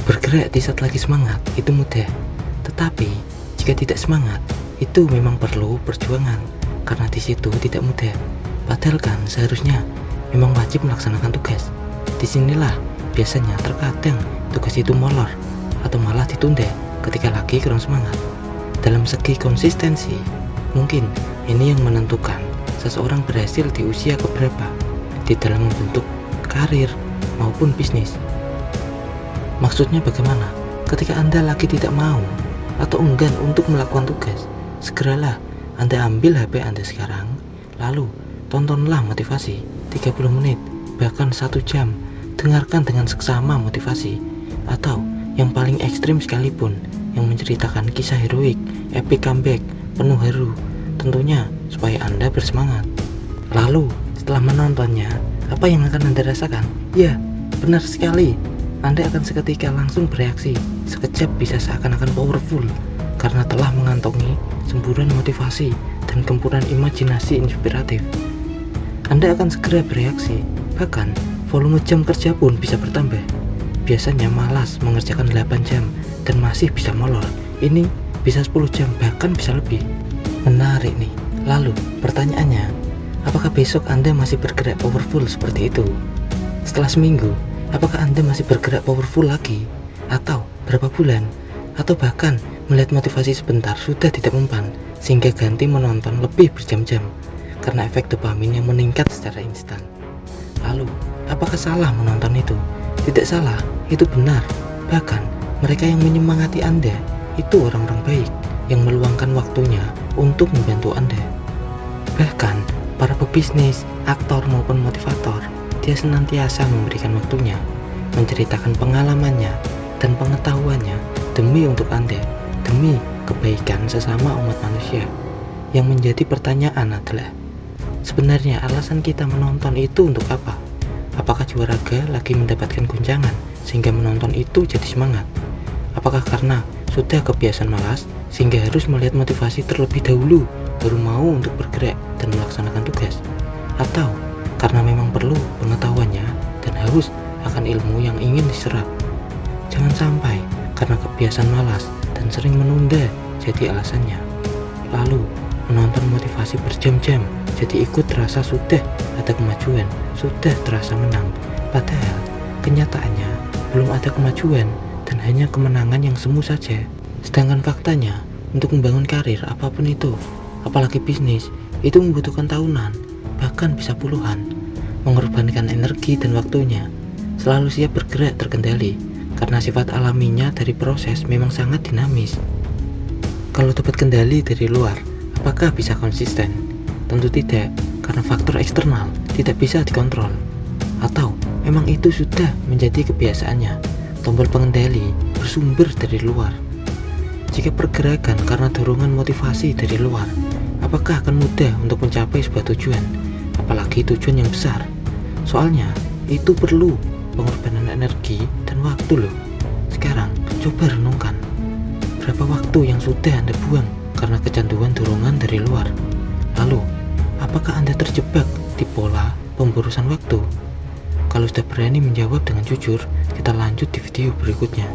Bergerak di saat lagi semangat itu mudah, tetapi jika tidak semangat itu memang perlu perjuangan karena di situ tidak mudah. Padahal kan seharusnya memang wajib melaksanakan tugas. Disinilah biasanya terkadang tugas itu molor atau malah ditunda ketika lagi kurang semangat. Dalam segi konsistensi, mungkin ini yang menentukan seseorang berhasil di usia keberapa di dalam membentuk karir maupun bisnis. Maksudnya bagaimana? Ketika Anda lagi tidak mau atau enggan untuk melakukan tugas, segeralah Anda ambil HP Anda sekarang, lalu tontonlah motivasi 30 menit, bahkan 1 jam. Dengarkan dengan seksama motivasi, atau yang paling ekstrim sekalipun, yang menceritakan kisah heroik, epic comeback, penuh haru, tentunya supaya Anda bersemangat. Lalu, setelah menontonnya, apa yang akan Anda rasakan? Ya, benar sekali. Anda akan seketika langsung bereaksi, sekejap bisa seakan-akan powerful, karena telah mengantongi semburan motivasi dan gempuran imajinasi inspiratif. Anda akan segera bereaksi, bahkan volume jam kerja pun bisa bertambah. Biasanya malas mengerjakan 8 jam dan masih bisa molor. Ini bisa 10 jam, bahkan bisa lebih. Menarik nih. Lalu, pertanyaannya, apakah besok Anda masih bergerak powerful seperti itu? Setelah seminggu, apakah Anda masih bergerak powerful lagi? Atau berapa bulan? Atau bahkan melihat motivasi sebentar sudah tidak mempan, sehingga ganti menonton lebih berjam-jam karena efek dopamin yang meningkat secara instan. Lalu, apakah salah menonton itu? Tidak salah, itu benar. Bahkan, mereka yang menyemangati Anda itu orang-orang baik yang meluangkan waktunya untuk membantu Anda. Bahkan, para pebisnis, aktor maupun motivator, dia senantiasa memberikan waktunya, menceritakan pengalamannya dan pengetahuannya demi untuk Anda, demi kebaikan sesama umat manusia. Yang menjadi pertanyaan adalah, sebenarnya alasan kita menonton itu untuk apa? Apakah jiwa raga lagi mendapatkan guncangan sehingga menonton itu jadi semangat? Apakah karena sudah kebiasaan malas sehingga harus melihat motivasi terlebih dahulu baru mau untuk bergerak dan melaksanakan tugas? Atau karena memang perlu pengetahuannya dan haus akan ilmu yang ingin diserap? Jangan sampai karena kebiasaan malas dan sering menunda jadi alasannya. Lalu menonton motivasi berjam-jam jadi ikut terasa sudah ada kemajuan, sudah terasa menang, padahal kenyataannya belum ada kemajuan dan hanya kemenangan yang semu saja. Sedangkan faktanya, untuk membangun karir apapun itu, apalagi bisnis, itu membutuhkan tahunan, bahkan bisa puluhan. Mengorbankan energi dan waktunya, selalu siap bergerak terkendali, karena sifat alaminya dari proses memang sangat dinamis. Kalau dapat kendali dari luar, apakah bisa konsisten? Tentu tidak, karena faktor eksternal tidak bisa dikontrol. Atau memang itu sudah menjadi kebiasaannya, tombol pengendali bersumber dari luar. Jika pergerakan karena dorongan motivasi dari luar, apakah akan mudah untuk mencapai sebuah tujuan, apalagi tujuan yang besar? Soalnya itu perlu pengorbanan energi dan waktu loh. Sekarang coba renungkan, berapa waktu yang sudah Anda buang karena kecanduan dorongan dari luar? Lalu, apakah Anda terjebak di pola pemborosan waktu? Kalau sudah berani menjawab dengan jujur, kita lanjut di video berikutnya.